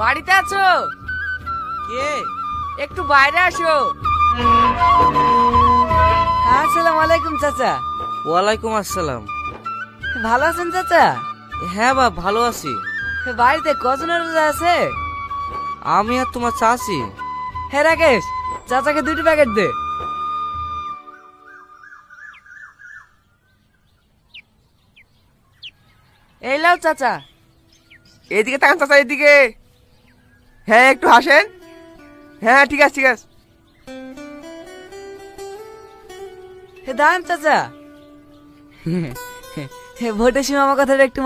বাড়িতে আছো? কে? একটু বাইরে আসো। আসসালামু আলাইকুম চাচা। ওয়ালাইকুম আসসালাম। ভালো আছেন চাচা? হ্যাঁ বাপ, ভালো আছি। বাড়িতে কজনের রোজা আছে? আমি আর তোমার চাচি। হে রাকেশ, চাচাকে 2টি প্যাকেট দে। এই লাও চাচা। এদিকে তাকান চাচা, এদিকে। হ্যাঁ, একটু হাসেন। হ্যাঁ, ঠিক আছে ঠিক আছে। হে দাঁড়ান চাচা। ভোটের সময় আমার কথাটা একটু